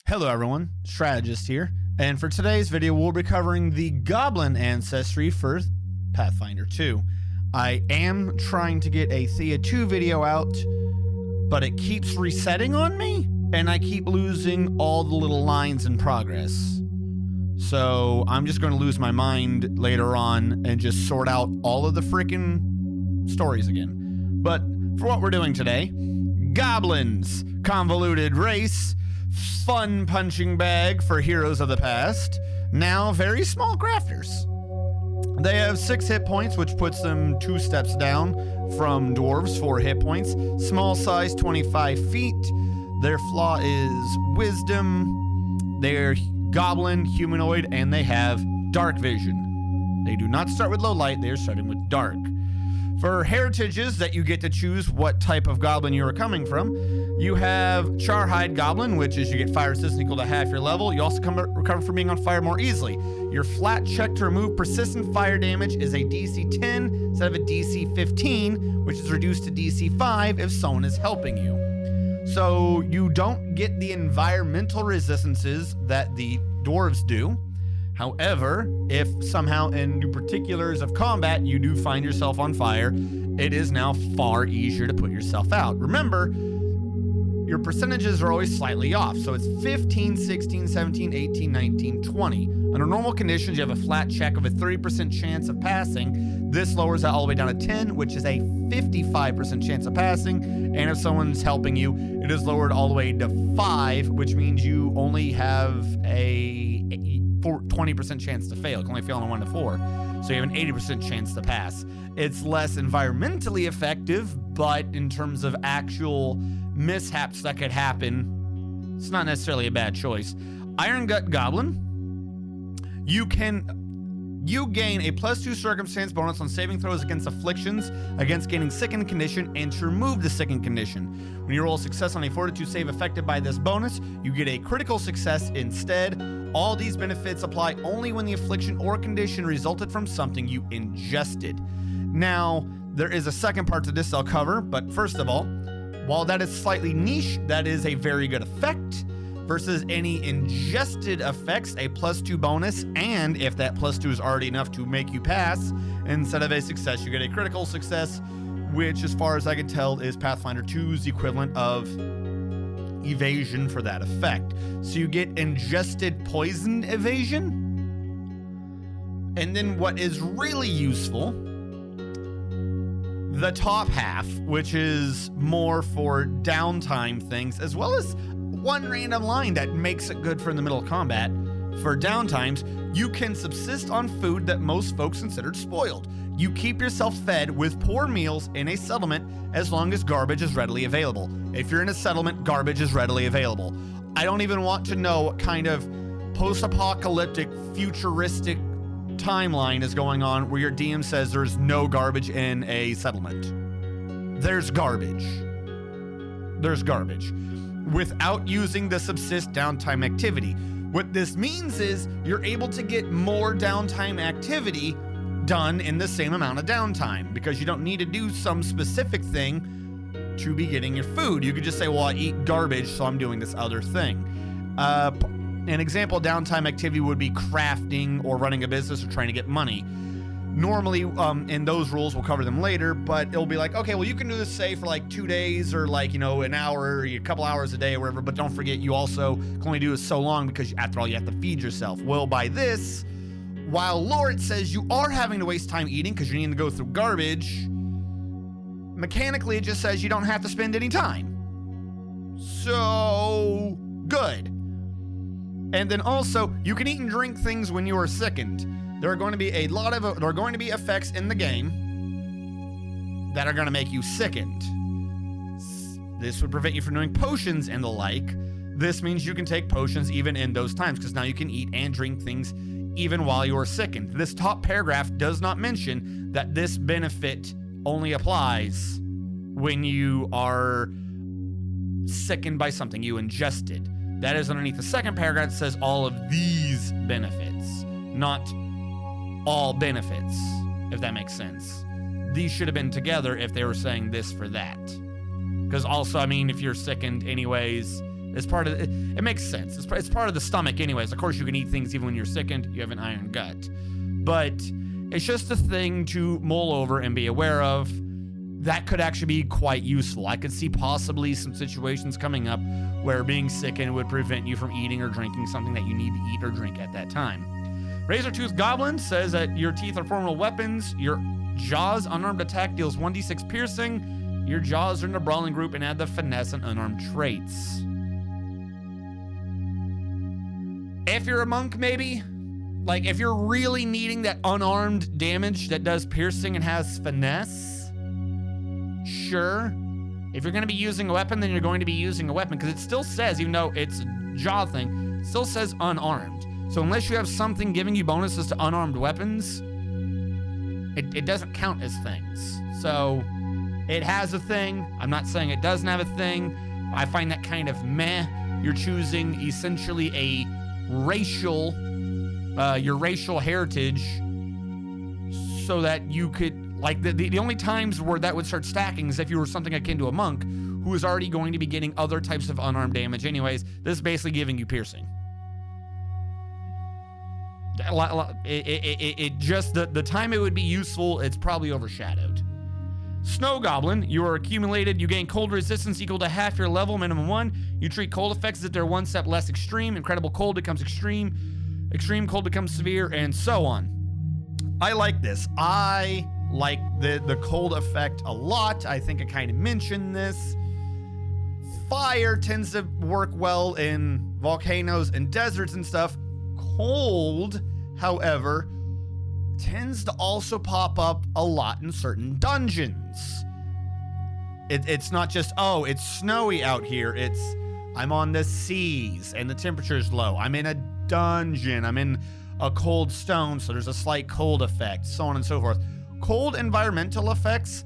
Hello everyone, Strategist here, and for today's video we'll be covering the Goblin Ancestry for Pathfinder 2. I am trying to get a Thea 2 video out, but it keeps resetting on me, and I keep losing all the little lines in progress. So I'm just going to lose my mind later on and just sort out all of the freaking stories again. But for what we're doing today, Goblins, convoluted race, fun punching bag for heroes of the past, now very small crafters. They have 6 hit points, which puts them 2 steps down from dwarves, 4 hit points. Small size, 25 feet. Their flaw is wisdom. They're goblin, humanoid, and they have dark vision. They do not start with low light, they are starting with dark. For heritages that you get to choose what type of goblin you are coming from, you have Charhide Goblin, which is you get fire resistance equal to half your level. You also recover from being on fire more easily. Your flat check to remove persistent fire damage is a DC 10 instead of a DC 15, which is reduced to DC 5 if someone is helping you. So you don't get the environmental resistances that the dwarves do. However, if somehow in the particulars of combat you do find yourself on fire, it is now far easier to put yourself out. Remember, your percentages are always slightly off. So it's 15, 16, 17, 18, 19, 20. Under normal conditions, you have a flat check of a 30% chance of passing. This lowers that all the way down to 10, which is a 55% chance of passing. And if someone's helping you, it is lowered all the way to 5, which means you only have a 20% chance to fail. You can only fail on a 1 to 4. So you have an 80% chance to pass. It's less environmentally effective, but in terms of actual mishaps that could happen, it's not necessarily a bad choice. Iron Gut Goblin, you gain a +2 circumstance bonus on saving throws against afflictions, against gaining sickened condition, and to remove the sickened condition. When you roll success on a fortitude save affected by this bonus, you get a critical success instead. All these benefits apply only when the affliction or condition resulted from something you ingested. Now, there is a second part to this I'll cover, but first of all, while that is slightly niche, that is a very good effect versus any ingested effects, a +2 bonus, and if that +2 is already enough to make you pass, instead of a success, you get a critical success, which as far as I can tell is Pathfinder 2's equivalent of evasion for that effect. So you get ingested poison evasion. And then what is really useful, the top half, which is more for downtime things, as well as one random line that makes it good for in the middle of combat. For downtimes, you can subsist on food that most folks considered spoiled. You keep yourself fed with poor meals in a settlement as long as garbage is readily available. If you're in a settlement, garbage is readily available. I don't even want to know what kind of post-apocalyptic, futuristic timeline is going on where your DM says there's no garbage in a settlement. There's garbage. There's garbage. Without using the subsist downtime activity. What this means is you're able to get more downtime activity done in the same amount of downtime because you don't need to do some specific thing to be getting your food. You could just say, well, I eat garbage, so I'm doing this other thing. An example of downtime activity would be crafting or running a business or trying to get money. Normally, in those rules, we'll cover them later, but it'll be like, okay, well, you can do this, say, for like 2 days or like, an hour or a couple hours a day or whatever, but don't forget, you also can only do this so long because after all, you have to feed yourself. Well, by this, while lore it says you are having to waste time eating because you're needing to go through garbage, mechanically, it just says you don't have to spend any time. So, good. And then also, you can eat and drink things when you are sickened. There are going to be effects in the game that are going to make you sickened. This would prevent you from doing potions and the like. This means you can take potions even in those times because now you can eat and drink things even while you are sickened. This top paragraph does not mention that this benefit only applies when you are sickened by something you ingested. That is underneath the second paragraph that says all of these benefits, not all benefits, if that makes sense. These should have been together if they were saying this for that. Because also, I mean, if you're sickened anyways, It's part of it makes sense. It's part of the stomach anyways. Of course, you can eat things even when you're sickened. You have an iron gut. But it's just a thing to mull over and be aware of. That could actually be quite useful. I could see possibly some situations coming up where being sickened would prevent you from eating or drinking something that you need to eat or drink at that time. Razor-Tooth Goblin says that your teeth are formidable weapons. Your jaws unarmed attack deals 1d6 piercing. Your jaws are in the brawling group and add the finesse and unarmed traits. If you're a monk, maybe? Like, if you're really needing that unarmed damage that does piercing and has finesse, sure. If you're going to be using a weapon, then you're going to be using a weapon, because it still says, even though it's a jaw thing, it still says unarmed. So unless you have something giving you bonuses to unarmed weapons, it doesn't count as things. So it has a thing. I'm not saying it doesn't have a thing. I find that kind of meh. You're choosing essentially a racial, your racial heritage, so that you could, like, the only times where that would start stacking is if you were something akin to a monk who is already going to be getting other types of unarmed damage anyways. This is basically giving you piercing. It just, the time it would be useful, it's probably overshadowed. Snow Goblin, you are accumulated. You gain cold resistance equal to half your level, minimum 1. You treat cold effects as if they're one step less extreme. Incredible cold becomes extreme. Extreme cold becomes severe, and so on. I like this. I like the cold effect a lot. I think I kind of mentioned this. Fire tends to work well in volcanoes and deserts and stuff. Cold, however, tends to also pop up a lot in certain dungeons. It's not just, oh, it's snowy out here. It's, I'm on the seas and the temperature's low. I'm in a dungeon. I'm in a cold stone, so there's a slight cold effect, so on and so forth. Cold environmental effects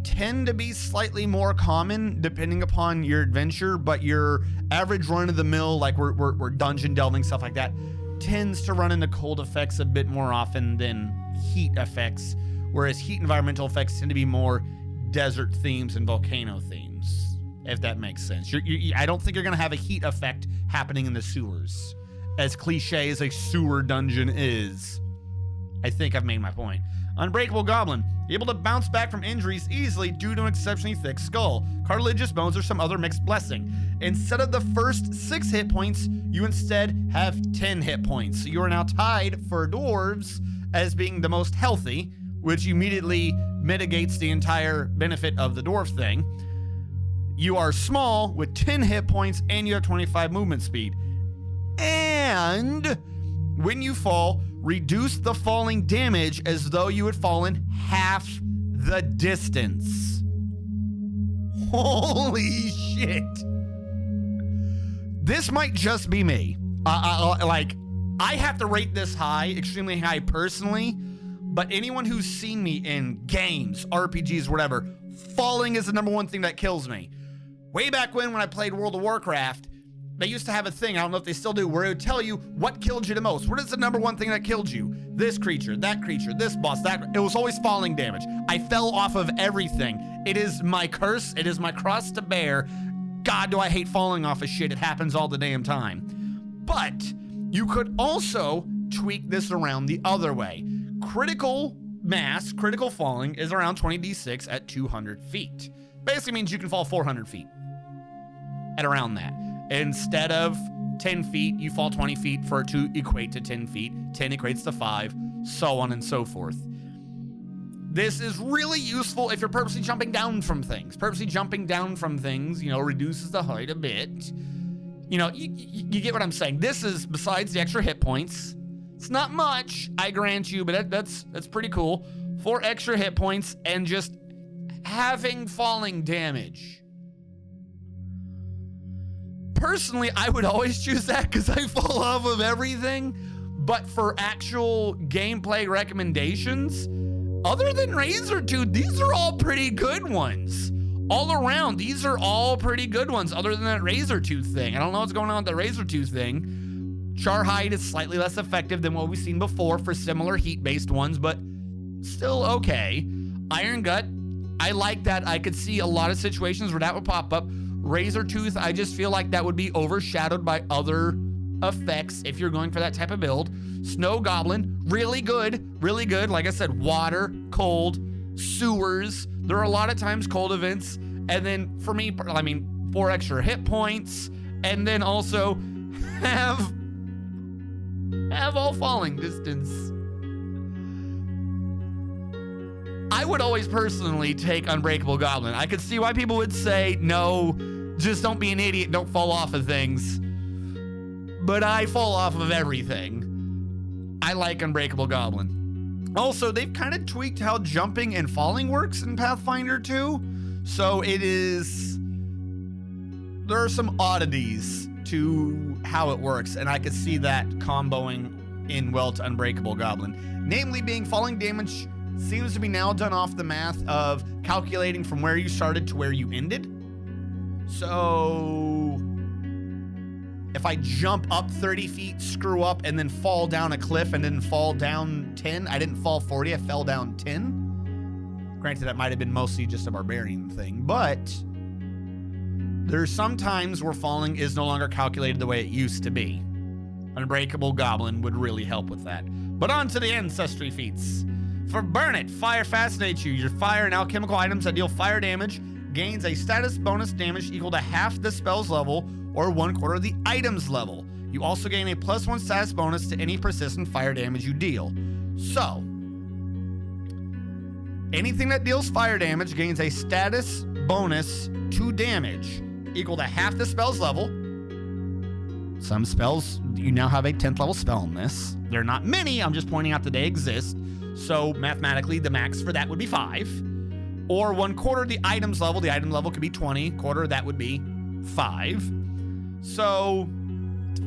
tend to be slightly more common depending upon your adventure, but your average run-of-the-mill, like we're dungeon delving, stuff like that, tends to run into cold effects a bit more often than heat effects, whereas heat environmental effects tend to be more desert themes and volcano themes, if that makes sense. I don't think you're going to have a heat effect happening in the sewers, as cliche as a sewer dungeon is. I think I've made my point. Unbreakable Goblin, able to bounce back from injuries easily due to an exceptionally thick skull, cartilaginous bones, or some other mixed blessing. Instead of the first 6 hit points, you instead have 10 hit points. So you are now tied for dwarves as being the most healthy, which immediately mitigates the entire benefit of the dwarf thing. You are small with 10 hit points and you have 25 movement speed. And when you fall, reduce the falling damage as though you had fallen half the distance. Holy shit. This might just be me. Like, I have to rate this high, extremely high personally, but anyone who's seen me in games, RPGs, whatever, falling is the #1 thing that kills me. Way back when I played World of Warcraft, they used to have a thing, I don't know if they still do, where it would tell you what killed you the most. What is the #1 thing that killed you? This creature, this boss, that. It was always falling damage. I fell off of everything. It is my curse. It is my cross to bear. God, do I hate falling off of shit. It happens all the damn time. But you could also tweak this around the other way. Critical mass, critical falling is around 20d6 at 200 feet. Basically means you can fall 400 feet at around that. Instead of 10 feet, you fall 20 feet for it to equate to 10 feet. 10 equates to 5, so on and so forth. This is really useful if you're purposely jumping down from things. Purposely jumping down from things, you know, reduces the height a bit. You know, you get what I'm saying. This is, besides the extra hit points, it's not much, I grant you, but that's pretty cool. 4 extra hit points and just having falling damage. Personally, I would always choose that because I fall off of everything. But for actual gameplay recommendations, other than Razor-Tooth, these are all pretty good ones. All around, these are all pretty good ones, other than that Razor-Tooth thing. I don't know what's going on with the Razor-Tooth thing. Charhide is slightly less effective than what we've seen before for similar heat-based ones, but still okay. Iron Gut, I like that. I could see a lot of situations where that would pop up. Razor Tooth, I just feel like that would be overshadowed by other effects if you're going for that type of build. Snow Goblin, really good, really good. Like I said, water, cold, sewers. There are a lot of times cold events. And then for me, I mean, 4 extra hit points. And then also have all falling distance. I would always personally take Unbreakable Goblin. I could see why people would say, no, just don't be an idiot, don't fall off of things. But I fall off of everything. I like Unbreakable Goblin. Also, they've kind of tweaked how jumping and falling works in Pathfinder 2. So there are some oddities to how it works, and I could see that comboing in well to Unbreakable Goblin. Namely being falling damage seems to be now done off the math of calculating from where you started to where you ended. So if I jump up 30 feet, screw up, and then fall down a cliff and then fall down 10, I didn't fall 40, I fell down 10. Granted, that might have been mostly just a barbarian thing, but there's some times where falling is no longer calculated the way it used to be. Unbreakable Goblin would really help with that. But on to the Ancestry feats. For Burn It, fire fascinates you. Your fire and alchemical items that deal fire damage gains a status bonus damage equal to half the spell's level or 1/4 of the item's level. You also gain a +1 status bonus to any persistent fire damage you deal. So, anything that deals fire damage gains a status bonus to damage equal to half the spell's level. Some spells, you now have a 10th level spell in this. They're not many, I'm just pointing out that they exist. So mathematically, the max for that would be 5. Or 1/4 the item's level. The item level could be 20. Quarter, that would be 5. So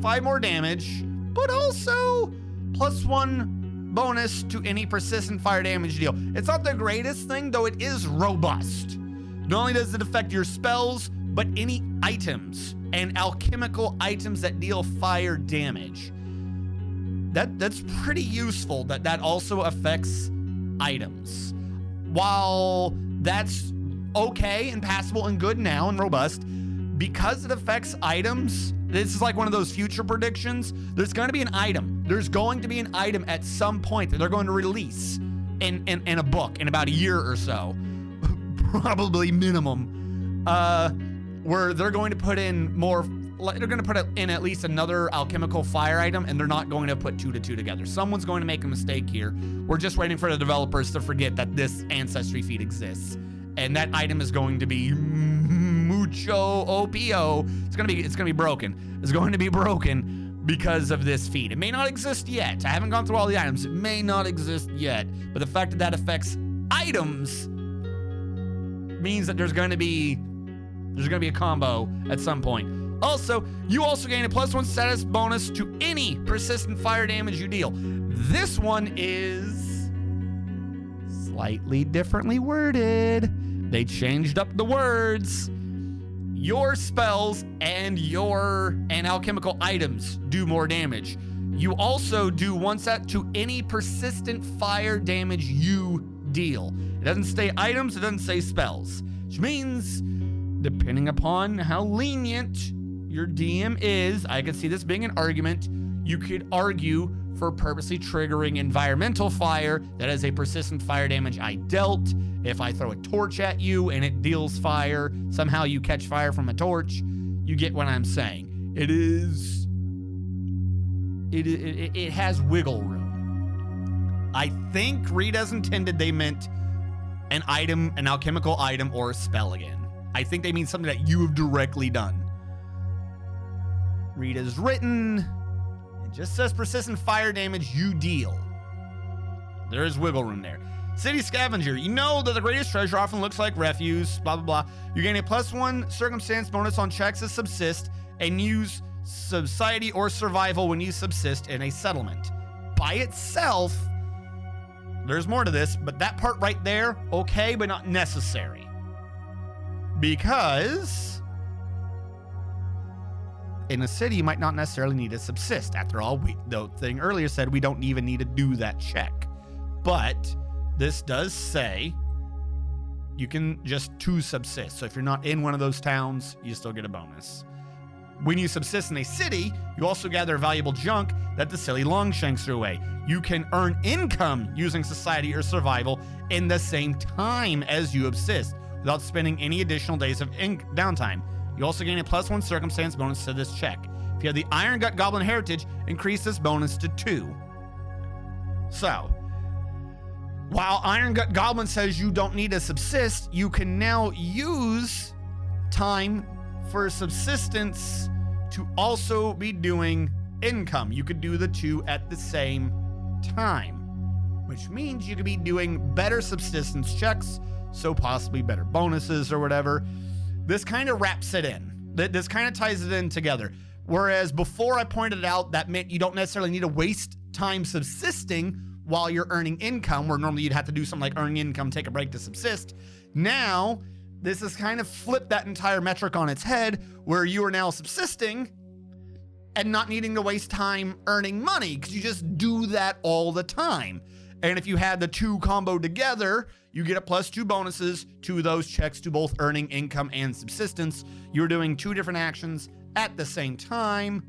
5 more damage, but also +1 bonus to any persistent fire damage deal. It's not the greatest thing, though it is robust. Not only does it affect your spells, but any items and alchemical items that deal fire damage. That's pretty useful that also affects items. While that's okay and passable and good now and robust, because it affects items, this is like one of those future predictions. There's going to be an item. There's going to be an item at some point that they're going to release in a book in about a year or so, probably minimum, where they're going to put in more. They're going to put in at least another alchemical fire item, and they're not going to put 2 to 2 together. Someone's going to make a mistake here. We're just waiting for the developers to forget that this Ancestry feat exists, and that item is going to be mucho OPO. It's going to be broken. It's going to be broken because of this feat. It may not exist yet. I haven't gone through all the items. It may not exist yet, but the fact that that affects items means that there's going to be a combo at some point. Also, you also gain a +1 status bonus to any persistent fire damage you deal. This one is slightly differently worded. They changed up the words. Your spells and alchemical items do more damage. You also do 1 set to any persistent fire damage you deal. It doesn't say items, it doesn't say spells, which means depending upon how lenient your DM is, I could see this being an argument. You could argue for purposely triggering environmental fire that is a persistent fire damage I dealt. If I throw a torch at you and it deals fire, somehow you catch fire from a torch, you get what I'm saying. It has wiggle room. I think Reed as intended they meant an item, an alchemical item, or a spell again. I think they mean something that you have directly done. Read as written, it just says persistent fire damage you deal. There is wiggle room there. City Scavenger, you know that the greatest treasure often looks like refuse, blah, blah, blah. You gain a +1 circumstance bonus on checks to subsist and use society or survival when you subsist in a settlement. By itself, there's more to this, but that part right there, okay, but not necessary. Because in a city, you might not necessarily need to subsist. After all, the thing earlier said we don't even need to do that check. But this does say You can just to subsist. So if you're not in one of those towns, you still get a bonus. When you subsist in a city, you also gather valuable junk that the silly Longshanks threw away. You can earn income using society or survival in the same time as you subsist, without spending any additional days of downtime. You also gain a +1 circumstance bonus to this check. If you have the Iron Gut Goblin heritage, increase this bonus to 2. So, while Iron Gut Goblin says you don't need to subsist, you can now use time for subsistence to also be doing income. You could do the 2 at the same time, which means you could be doing better subsistence checks, so possibly better bonuses or whatever. This kind of wraps it in. This kind of ties it in together. Whereas before I pointed out that meant you don't necessarily need to waste time subsisting while you're earning income, where normally you'd have to do something like earn income, take a break to subsist. Now, this has kind of flipped that entire metric on its head, where you are now subsisting and not needing to waste time earning money, because you just do that all the time. And if you had the 2 combo together, you get a +2 bonuses to those checks to both earning income and subsistence. You're doing 2 different actions at the same time.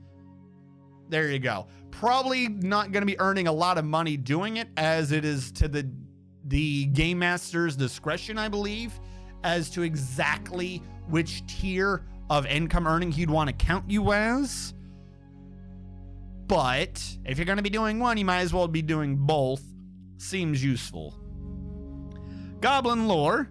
There you go. Probably not going to be earning a lot of money doing it, as it is to the game master's discretion, I believe, as to exactly which tier of income earning he'd want to count you as. But if you're going to be doing one, you might as well be doing both. Seems useful. Goblin Lore.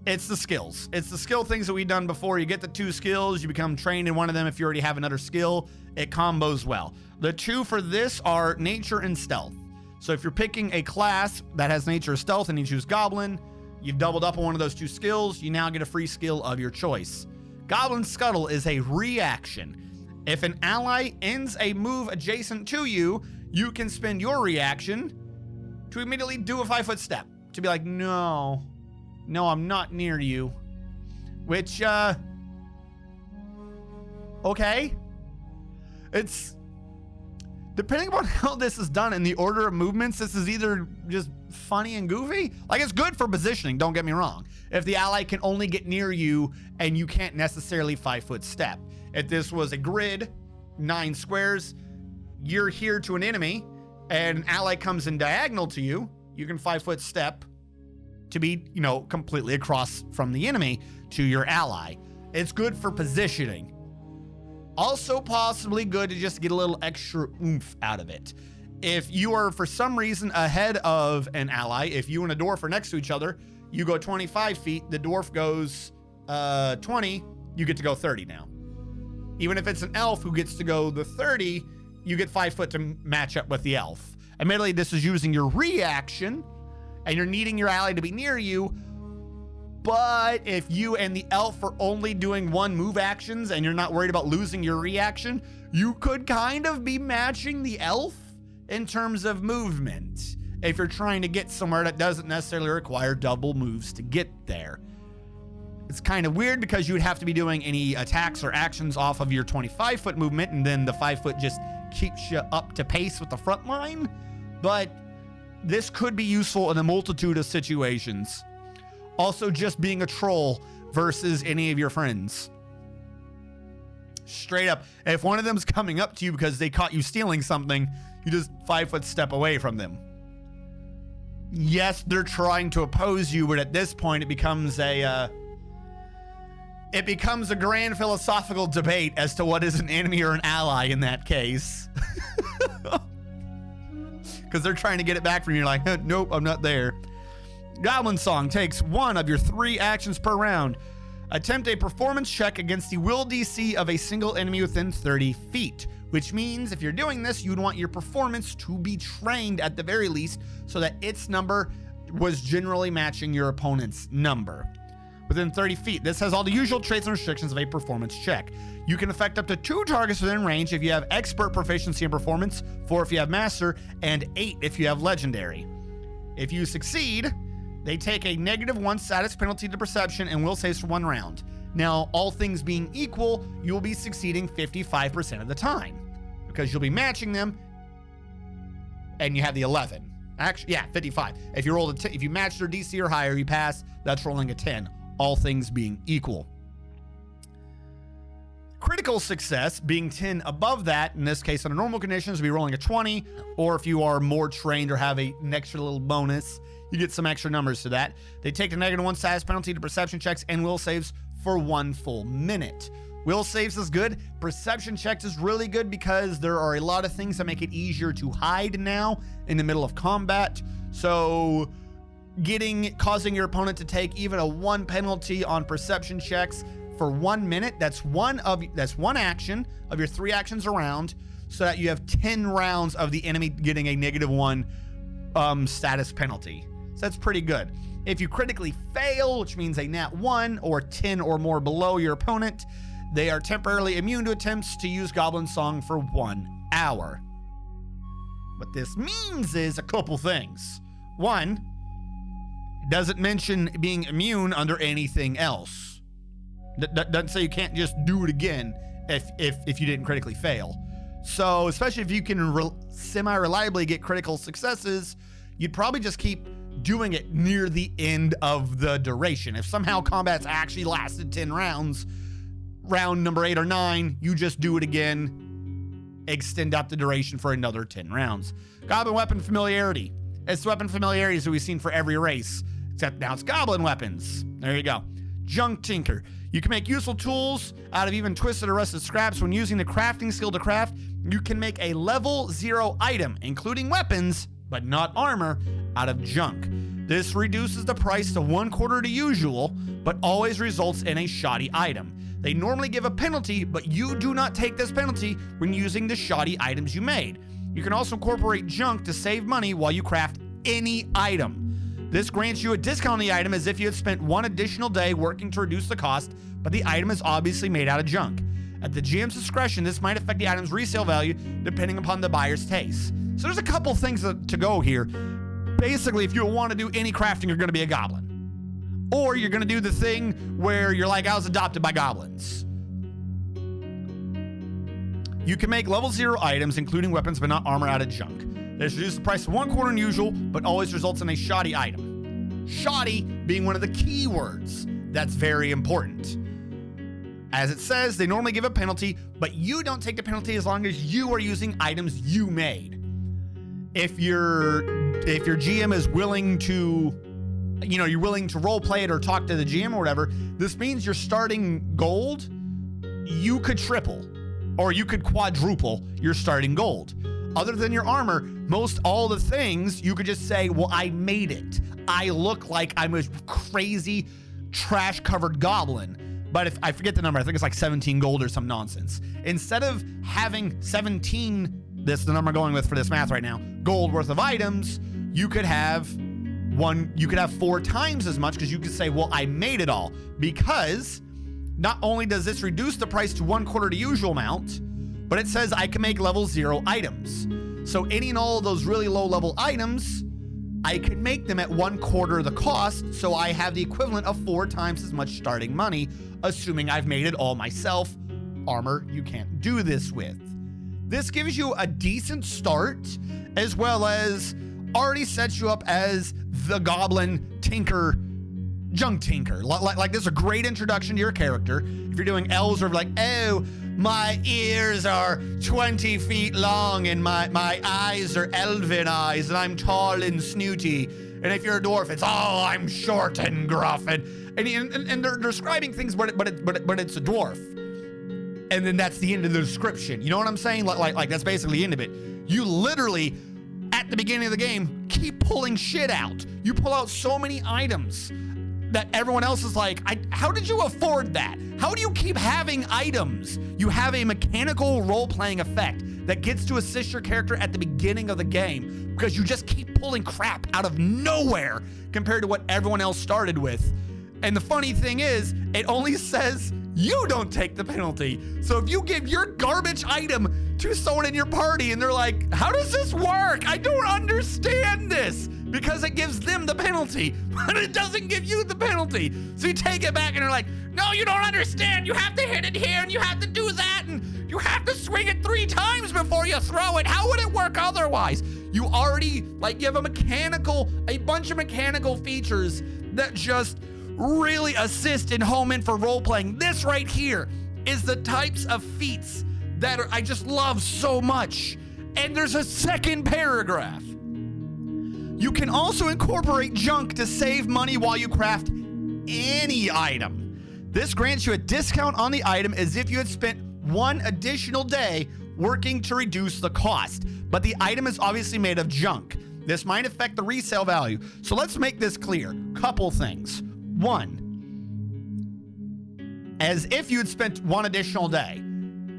It's the skills. It's the skill things that we've done before. You get the 2 skills, you become trained in one of them. If you already have another skill, it combos well. The 2 for this are nature and stealth. So if you're picking a class that has nature or stealth and you choose Goblin, you've doubled up on one of those 2 skills, you now get a free skill of your choice. Goblin Scuttle is a reaction. If an ally ends a move adjacent to you, you can spend your reaction to immediately do a 5-foot step. To be like, no, I'm not near you. Which, okay. It's, depending on how this is done in the order of movements, this is either just funny and goofy. Like, it's good for positioning, don't get me wrong. If the ally can only get near you and you can't necessarily 5-foot step. If this was a grid, 9 squares, you're here to an enemy, and an ally comes in diagonal to you, you can 5-foot step to be, completely across from the enemy to your ally. It's good for positioning. Also possibly good to just get a little extra oomph out of it. If you are for some reason ahead of an ally, if you and a dwarf are next to each other, you go 25 feet, the dwarf goes 20, you get to go 30 now. Even if it's an elf who gets to go the 30, you get 5 foot to match up with the elf. Admittedly, this is using your reaction, and you're needing your ally to be near you. But if you and the elf are only doing 1 move actions and you're not worried about losing your reaction, you could kind of be matching the elf in terms of movement, if you're trying to get somewhere that doesn't necessarily require double moves to get there. It's kind of weird because you would have to be doing any attacks or actions off of your 25-foot movement, and then the 5-foot just keeps you up to pace with the front line. But this could be useful in a multitude of situations. Also, just being a troll versus any of your friends. Straight up, if one of them's coming up to you because they caught you stealing something, you just 5-foot step away from them. Yes, they're trying to oppose you, but at this point it becomes a grand philosophical debate as to what is an enemy or an ally in that case. Because they're trying to get it back from you. You're like, nope, I'm not there. Goblin Song takes 1 of your 3 actions per round. Attempt a performance check against the will DC of a single enemy within 30 feet, which means if you're doing this, you'd want your performance to be trained at the very least so that its number was generally matching your opponent's number. Within 30 feet, this has all the usual traits and restrictions of a performance check. You can affect up to 2 targets within range if you have expert proficiency in performance, 4 if you have master, and 8 if you have legendary. If you succeed, they take a -1 status penalty to perception and will saves for 1 round. Now, all things being equal, you'll be succeeding 55% of the time because you'll be matching them and you have the 11. Actually, yeah, 55. If you roll if you match their DC or higher, you pass. That's rolling a 10. All things being equal. Critical success being 10 above that, in this case under normal conditions, would be rolling a 20, or if you are more trained or have an extra little bonus, you get some extra numbers to that. They take the -1 status penalty to perception checks and will saves for 1 full minute. Will saves is good. Perception checks is really good because there are a lot of things that make it easier to hide now in the middle of combat. So causing your opponent to take even a 1 penalty on perception checks for 1 minute, that's one action of your 3 actions around, so that you have 10 rounds of the enemy getting a -1 status penalty. So that's pretty good. If you critically fail, which means a nat 1 or 10 or more below your opponent, they are temporarily immune to attempts to use Goblin Song for 1 hour. What this means is a couple things. One, it doesn't mention being immune under anything else. Doesn't say you can't just do it again if you didn't critically fail. So especially if you can semi-reliably get critical successes, you'd probably just keep doing it near the end of the duration. If somehow combat's actually lasted 10 rounds, round number 8 or 9, you just do it again, extend out the duration for another 10 rounds. Goblin Weapon Familiarity. It's weapon familiarities that we've seen for every race, except now it's Goblin weapons. There you go. Junk Tinker. You can make useful tools out of even twisted or rusted scraps. When using the crafting skill to craft, you can make a level 0 item, including weapons, but not armor, out of junk. This reduces the price to 1/4 to usual, but always results in a shoddy item. They normally give a penalty, but you do not take this penalty when using the shoddy items you made. You can also incorporate junk to save money while you craft any item. This grants you a discount on the item as if you had spent 1 additional day working to reduce the cost, but the item is obviously made out of junk. At the GM's discretion, this might affect the item's resale value depending upon the buyer's taste. So there's a couple things to go here. Basically, if you want to do any crafting, you're going to be a goblin. Or you're going to do the thing where you're like, I was adopted by goblins. You can make level 0 items, including weapons, but not armor, out of junk. This reduces the price to 1/4 than usual, but always results in a shoddy item. Shoddy being one of the key words that's very important. As it says, they normally give a penalty, but you don't take the penalty as long as you are using items you made. If your GM is willing to, you're willing to role play it or talk to the GM or whatever, this means your starting gold, you could triple or you could quadruple your starting gold. Other than your armor, most all the things you could just say, well, I made it. I look like I'm a crazy trash covered goblin. But if I forget the number, I think it's like 17 gold or some nonsense. Instead of having 17, this is the number I'm going with for this math right now, gold worth of items, you could have 4 times as much, because you could say, well, I made it all. Because not only does this reduce the price to 1/4 the usual amount, but it says I can make level 0 items. So any and all of those really low level items, I can make them at 1/4 the cost, so I have the equivalent of 4 times as much starting money, assuming I've made it all myself. Armor, you can't do this with. This gives you a decent start, as well as already sets you up as the Goblin Tinker, Junk Tinker. Like this is a great introduction to your character. If you're doing elves, or like, oh, my ears are 20 feet long and my eyes are elven eyes and I'm tall and snooty. And if you're a dwarf, it's, oh, I'm short and gruff. And they're describing things, but it's a dwarf. And then that's the end of the description. You know what I'm saying? Like that's basically the end of it. You literally, at the beginning of the game, keep pulling shit out. You pull out so many items that everyone else is like, how did you afford that? How do you keep having items? You have a mechanical role-playing effect that gets to assist your character at the beginning of the game, because you just keep pulling crap out of nowhere compared to what everyone else started with. And the funny thing is, it only says you don't take the penalty. So if you give your garbage item to someone in your party and they're like, how does this work? I don't understand this. Because it gives them the penalty, but it doesn't give you the penalty. So you take it back and you're like, no, you don't understand. You have to hit it here and you have to do that and you have to swing it 3 times before you throw it. How would it work otherwise? You already, like, you have a bunch of mechanical features that just really assist in home in for role-playing. This right here is the types of feats that I just love so much. And there's a second paragraph. You can also incorporate junk to save money while you craft any item. This grants you a discount on the item as if you had spent one additional day working to reduce the cost. But the item is obviously made of junk. This might affect the resale value. So let's make this clear. Couple things. One, as if you had spent one additional day.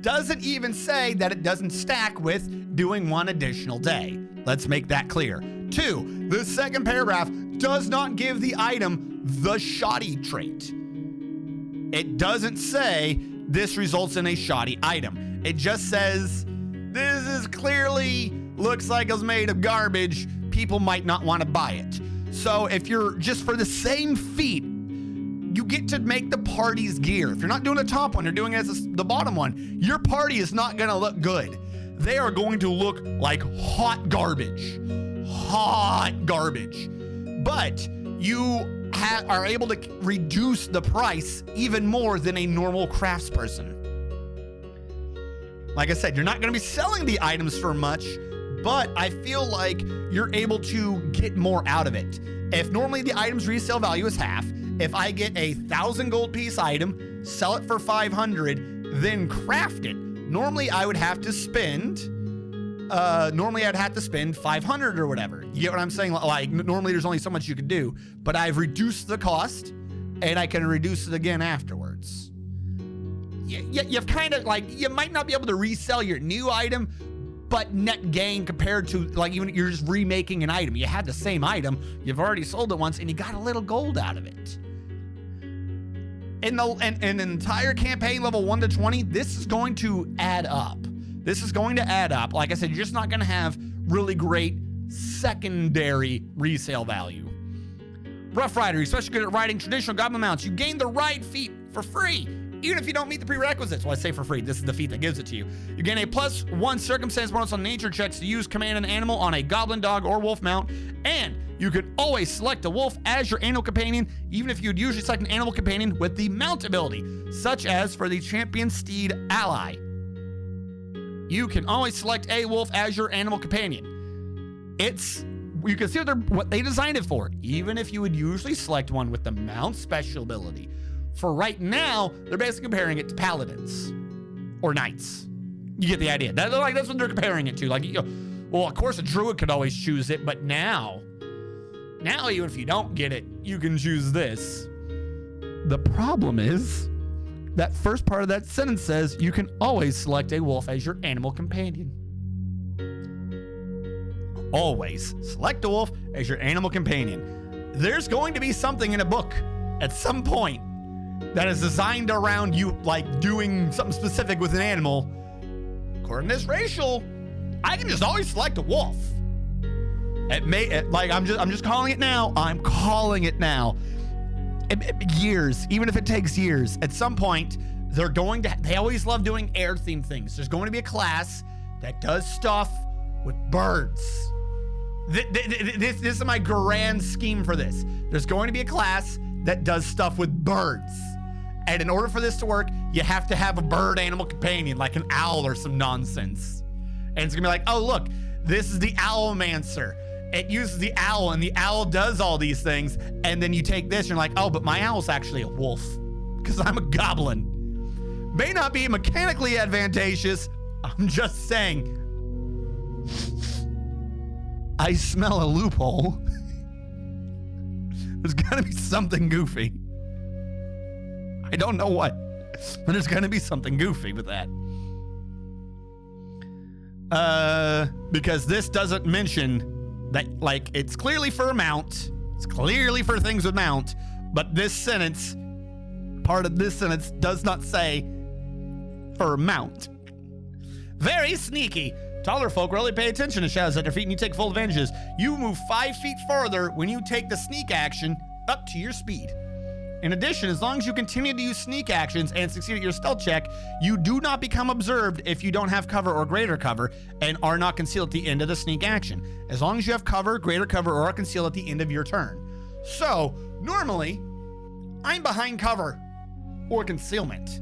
Doesn't even say that it doesn't stack with doing one additional day. Let's make that clear. Two, the second paragraph does not give the item the shoddy trait. It doesn't say this results in a shoddy item. It just says this is clearly looks like it was made of garbage. People might not want to buy it. So if you're just for the same feat, you get to make the party's gear. If you're not doing the top one, you're doing it as the bottom one, your party is not going to look good. They are going to look like hot garbage. Hot garbage. But you are able to reduce the price even more than a normal craftsperson. Like I said, you're not going to be selling the items for much, but I feel like you're able to get more out of it. If normally the item's resale value is half, if I get a 1,000 gold piece item, sell it for 500, then craft it, normally I would have to spend, 500 or whatever. You get what I'm saying? Like, normally there's only so much you could do, but I've reduced the cost and I can reduce it again afterwards. You've kind of like, you might not be able to resell your new item, but net gain compared to like even you're just remaking an item. You had the same item, you've already sold it once and you got a little gold out of it. In an entire campaign level 1 to 20, this is going to add up. This is going to add up. Like I said, you're just not going to have really great secondary resale value. Rough Rider, especially good at riding traditional goblin mounts. You gain the ride feat for free, even if you don't meet the prerequisites. Well, I say for free. This is the feat that gives it to you. You gain a +1 circumstance bonus on nature checks to use command an animal on a goblin, dog, or wolf mount. And you could always select a wolf as your animal companion, even if you'd usually select an animal companion with the mount ability, such as for the champion steed ally. You can always select a wolf as your animal companion. You can see what they designed it for, even if you would usually select one with the mount special ability. For right now, they're basically comparing it to paladins or knights. You get the idea. That's what they're comparing it to. Like, well, of course a druid could always choose it, but now even if you don't get it, you can choose this. The problem is that first part of that sentence says you can always select a wolf as your animal companion. Always select a wolf as your animal companion. There's going to be something in a book at some point that is designed around you, like doing something specific with an animal. According to this racial, I can just always select a wolf. I'm just calling it now. I'm calling it now. Years, even if it takes years, at some point, they always love doing air-themed things. There's going to be a class that does stuff with birds. This is my grand scheme for this. There's going to be a class that does stuff with birds. And in order for this to work, you have to have a bird animal companion, like an owl or some nonsense. And it's gonna be like, oh, look, this is the Owlmancer. It uses the owl, and the owl does all these things. And then you take this, and you're like, oh, but my owl's actually a wolf, because I'm a goblin. May not be mechanically advantageous. I'm just saying. I smell a loophole. There's gotta be something goofy. I don't know what, but there's gonna be something goofy with that. Because this doesn't mention that, like, it's clearly for a mount. It's clearly for things with mount, but this sentence, part of this sentence does not say for mount. Very sneaky. Taller folk really pay attention to shadows at their feet, and you take full advantages. You move 5 feet farther when you take the sneak action up to your speed. In addition, as long as you continue to use sneak actions and succeed at your stealth check, you do not become observed if you don't have cover or greater cover and are not concealed at the end of the sneak action. As long as you have cover, greater cover, or are concealed at the end of your turn. So, normally, I'm behind cover or concealment.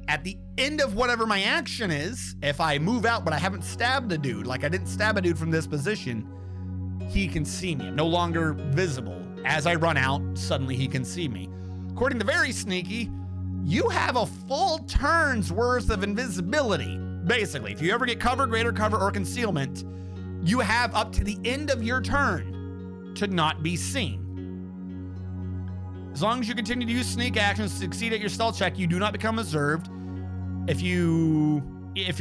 At the end of whatever my action is, if I move out but I haven't stabbed a dude, like I didn't stab a dude from this position, he can see me. I'm no longer visible. As I run out, suddenly he can see me. According to Very Sneaky, you have a full turn's worth of invisibility. Basically, if you ever get cover, greater cover, or concealment, you have up to the end of your turn to not be seen. As long as you continue to use sneak actions to succeed at your stealth check, you do not become observed if you're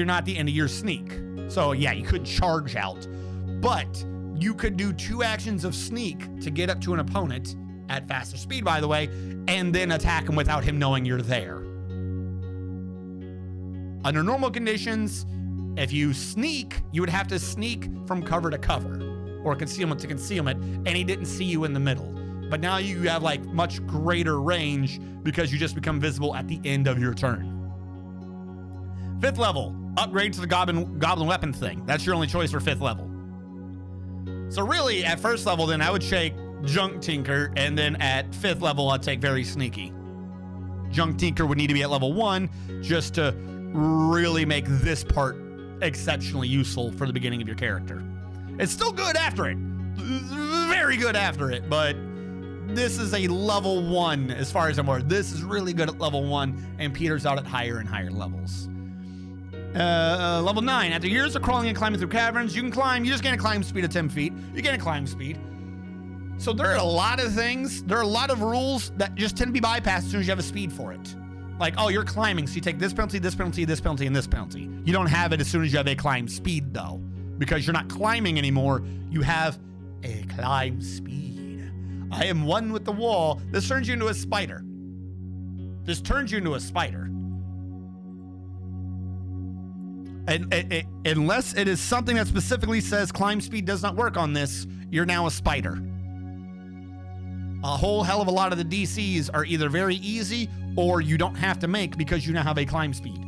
not at the end of your sneak. So yeah, you could charge out, but you could do 2 actions of sneak to get up to an opponent at faster speed, by the way, and then attack him without him knowing you're there. Under normal conditions, if you sneak, you would have to sneak from cover to cover or concealment to concealment, and he didn't see you in the middle. But now you have like much greater range because you just become visible at the end of your turn. 5th level, upgrade to the goblin weapon thing. That's your only choice for 5th level. So really, at 1st level, then I would take Junk Tinker, and then at 5th level, I'd take Very Sneaky. Junk Tinker would need to be at level 1 just to really make this part exceptionally useful for the beginning of your character. It's still good after it. Very good after it, but this is a level 1 as far as I'm aware. This is really good at level 1 and peters out at higher and higher levels. Level 9, after years of crawling and climbing through caverns, you can climb. You just gain a climb speed of 10 feet. You gain a climb speed. So there are a lot of things. There are a lot of rules that just tend to be bypassed as soon as you have a speed for it. Like, oh, you're climbing, so you take this penalty, this penalty, this penalty, and this penalty. You don't have it as soon as you have a climb speed, though, because you're not climbing anymore. You have a climb speed. I am one with the wall. This turns you into a spider. This turns you into a spider. And unless it is something that specifically says climb speed does not work on this, you're now a spider. A whole hell of a lot of the DCs are either very easy or you don't have to make because you now have a climb speed.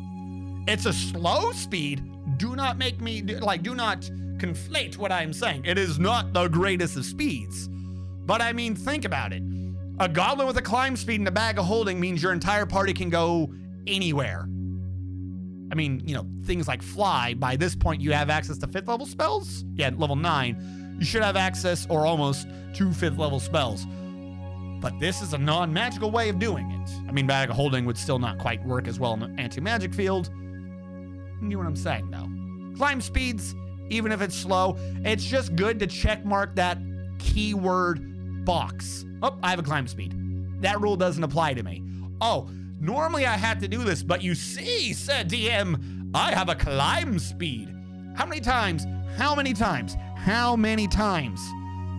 It's a slow speed. Do not conflate what I'm saying. It is not the greatest of speeds. But I mean, think about it. A goblin with a climb speed and a bag of holding means your entire party can go anywhere. I mean, you know, things like fly. By this point, you have access to 5th level spells. Yeah, level 9. You should have access or almost to 5th level spells. But this is a non-magical way of doing it. I mean, bag of holding would still not quite work as well in the anti-magic field. You know what I'm saying, though. Climb speeds, even if it's slow, it's just good to check mark that keyword box. Oh, I have a climb speed. That rule doesn't apply to me. Oh, normally I had to do this, but you see, said DM, I have a climb speed. How many times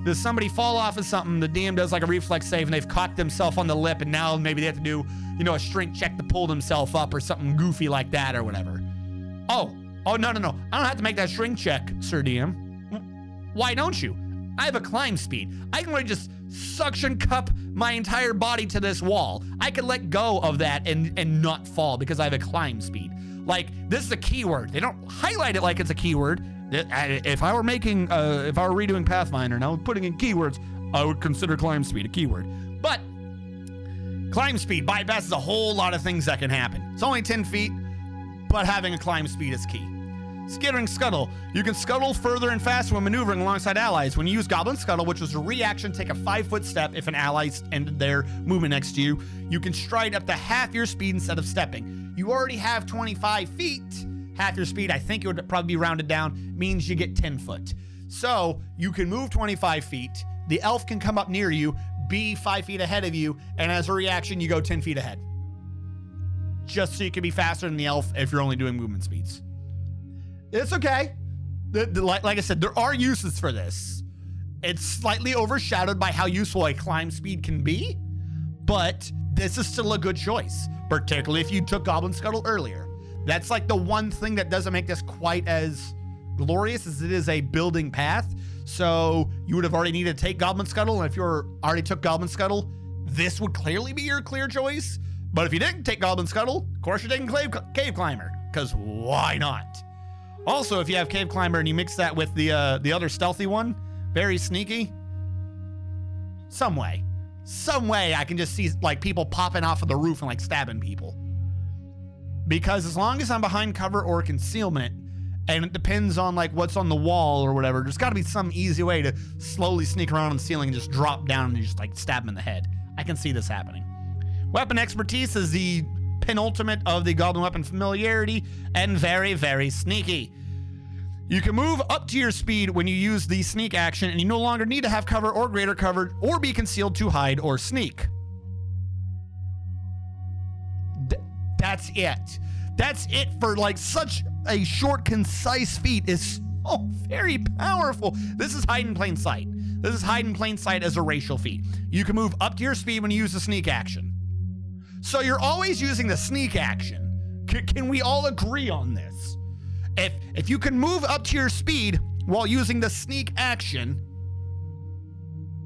does somebody fall off of something, the DM does like a reflex save and they've caught themselves on the lip and now maybe they have to do, you know, a strength check to pull themselves up or something goofy like that or whatever. Oh, no. I don't have to make that strength check, Sir DM. Why don't you? I have a climb speed. I can really just suction cup my entire body to this wall. I can let go of that and not fall because I have a climb speed. Like, this is a keyword. They don't highlight it like it's a keyword. If I were redoing Pathfinder and I was putting in keywords, I would consider climb speed a keyword. But climb speed bypasses a whole lot of things that can happen. It's only 10 feet, but having a climb speed is key. Skittering Scuttle. You can scuttle further and faster when maneuvering alongside allies. When you use Goblin Scuttle, which was a reaction, take a 5-foot step if an ally ended their movement next to you. You can stride up to half your speed instead of stepping. You already have 25 feet. Half your speed, I think it would probably be rounded down, means you get 10 foot. So you can move 25 feet. The elf can come up near you, be 5 feet ahead of you, and as a reaction, you go 10 feet ahead. Just so you can be faster than the elf if you're only doing movement speeds. It's okay. Like I said, there are uses for this. It's slightly overshadowed by how useful a climb speed can be, but this is still a good choice, particularly if you took Goblin Scuttle earlier. That's like the one thing that doesn't make this quite as glorious as it is a building path. So you would have already needed to take Goblin Scuttle, and if you already took Goblin Scuttle, this would clearly be your clear choice. But if you didn't take Goblin Scuttle, of course you're taking Cave Climber, because why not? Also, if you have Cave Climber and you mix that with the other stealthy one, very sneaky, some way I can just see like people popping off of the roof and like stabbing people. Because as long as I'm behind cover or concealment, and it depends on like what's on the wall or whatever, there's got to be some easy way to slowly sneak around on the ceiling and just drop down and just like stab him in the head. I can see this happening. Weapon Expertise is the penultimate of the Goblin Weapon Familiarity, and very, very sneaky. You can move up to your speed when you use the sneak action, and you no longer need to have cover or greater cover or be concealed to hide or sneak. That's it. That's it for like such a short, concise feat. Is so very powerful. This is hide in plain sight. This is hide in plain sight as a racial feat. You can move up to your speed when you use the sneak action. So you're always using the sneak action. Can we all agree on this? If you can move up to your speed while using the sneak action,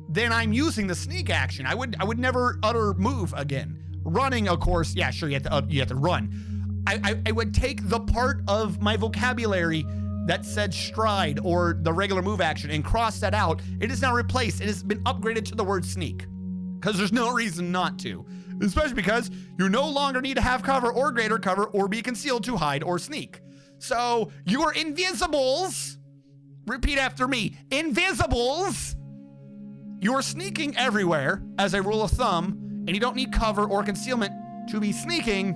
then I'm using the sneak action. I would never utter move again. Running, of course, yeah, sure, you have to run. I would take the part of my vocabulary that said stride or the regular move action and cross that out. It is now replaced. It has been upgraded to the word sneak, because there's no reason not to. Especially because you no longer need to have cover or greater cover or be concealed to hide or sneak. So your invisibles, repeat after me, invisibles, you're sneaking everywhere as a rule of thumb, and you don't need cover or concealment to be sneaking.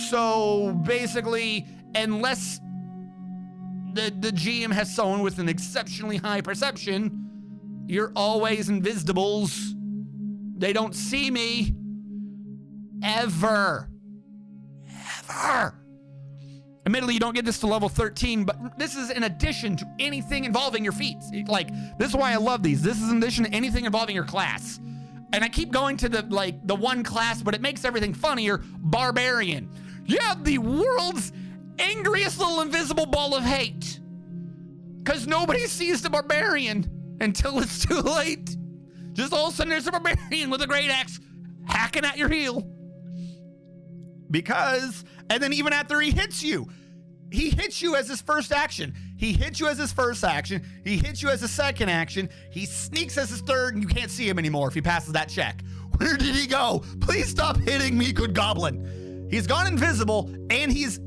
So basically, unless the GM has someone with an exceptionally high perception, you're always invisibles. They don't see me. Ever. Admittedly, you don't get this to level 13, but this is in addition to anything involving your feats. Like, this is why I love these. This is in addition to anything involving your class. And I keep going to the one class, but it makes everything funnier. Barbarian. Yeah, the world's angriest little invisible ball of hate. Because nobody sees the barbarian until it's too late. Just all of a sudden there's a barbarian with a great axe hacking at your heel. Because, and then even after he hits you as his first action. He hits you as his first action. He hits you as his second action. He sneaks as his third, and you can't see him anymore if he passes that check. Where did he go? Please stop hitting me, good goblin. He's gone invisible, and his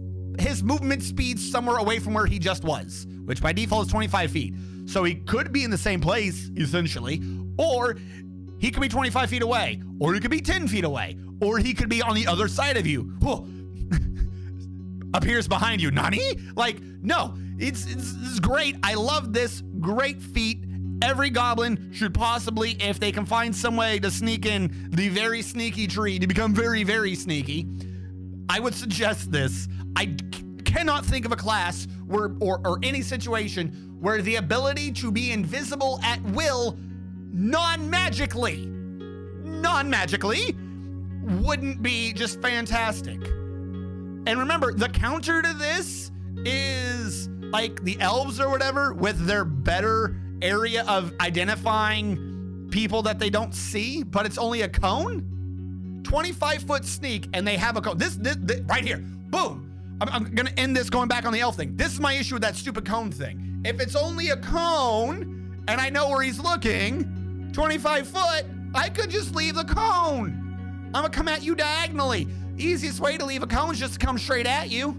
movement speed's somewhere away from where he just was, which by default is 25 feet. So he could be in the same place, essentially, or he could be 25 feet away, or he could be 10 feet away, or he could be on the other side of you. Whoa. Appears behind you. Nani? Like, no, it's great. I love this great feat. Every goblin should possibly, if they can find some way to sneak in the very sneaky tree to become very, very sneaky, I would suggest this. I cannot think of a class where, or any situation where the ability to be invisible at will non-magically wouldn't be just fantastic. And remember, the counter to this is like the elves or whatever with their better area of identifying people that they don't see, but it's only a cone. 25-foot sneak, and they have a cone. This right here, boom. I'm gonna end this going back on the elf thing. This is my issue with that stupid cone thing. If it's only a cone, and I know where he's looking, 25 foot, I could just leave the cone. I'm gonna come at you diagonally. Easiest way to leave a cone is just to come straight at you.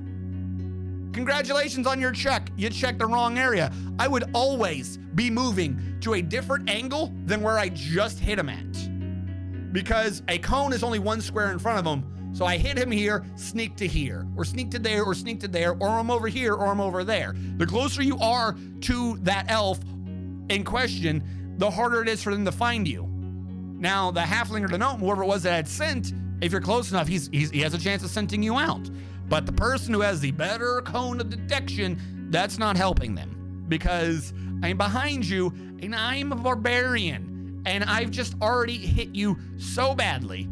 Congratulations on your check. You checked the wrong area. I would always be moving to a different angle than where I just hit him at. Because a cone is only one square in front of him. So I hit him here, sneak to here, or sneak to there, or sneak to there, or I'm over here, or I'm over there. The closer you are to that elf in question, the harder it is for them to find you. Now, the halfling or the gnome, whoever it was that had sent, if you're close enough, he has a chance of scenting you out. But the person who has the better cone of detection, that's not helping them. Because I'm behind you, and I'm a barbarian. And I've just already hit you so badly.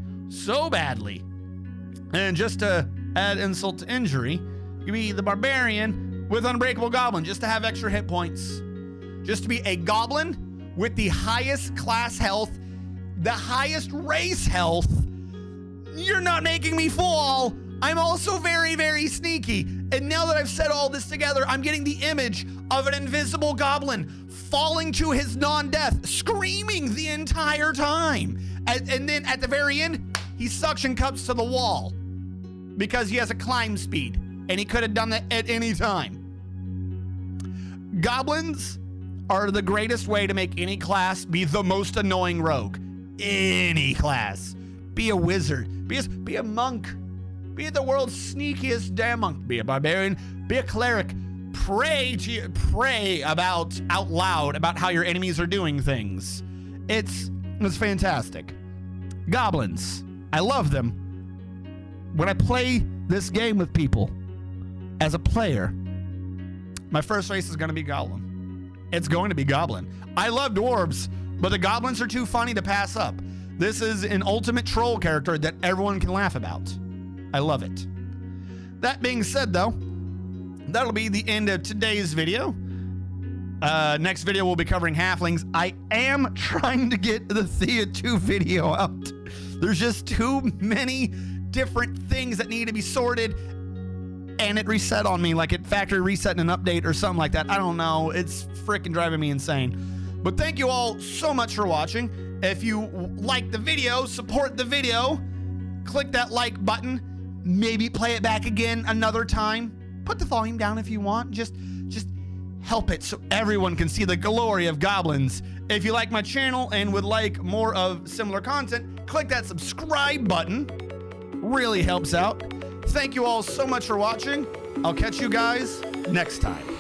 And just to add insult to injury, you be the barbarian with Unbreakable Goblin, just to have extra hit points. Just to be a goblin with the highest class health, the highest race health. You're not making me fall. I'm also very, very sneaky. And now that I've said all this together, I'm getting the image of an invisible goblin falling to his non-death, screaming the entire time. And then at the very end, he suction cups to the wall because he has a climb speed, and he could have done that at any time. Goblins are the greatest way to make any class be the most annoying rogue. Any class. Be a wizard. Be a monk. Be the world's sneakiest damn monk. Be a barbarian. Be a cleric. Pray about out loud about how your enemies are doing things. It's fantastic. Goblins. I love them. When I play this game with people as a player, my first race is going to be Goblin. It's going to be Goblin. I love dwarves, but the goblins are too funny to pass up. This is an ultimate troll character that everyone can laugh about. I love it. That being said, though, that'll be the end of today's video. Next video, we'll be covering halflings. I am trying to get the Thea 2 video out. There's just too many different things that need to be sorted, and it reset on me, like it factory reset in an update or something like that. I don't know. It's freaking driving me insane. But thank you all so much for watching. If you like the video, support the video. Click that like button. Maybe play it back again another time. Put the volume down if you want. Just help it so everyone can see the glory of goblins. If you like my channel and would like more of similar content, click that subscribe button. Really helps out. Thank you all so much for watching. I'll catch you guys next time.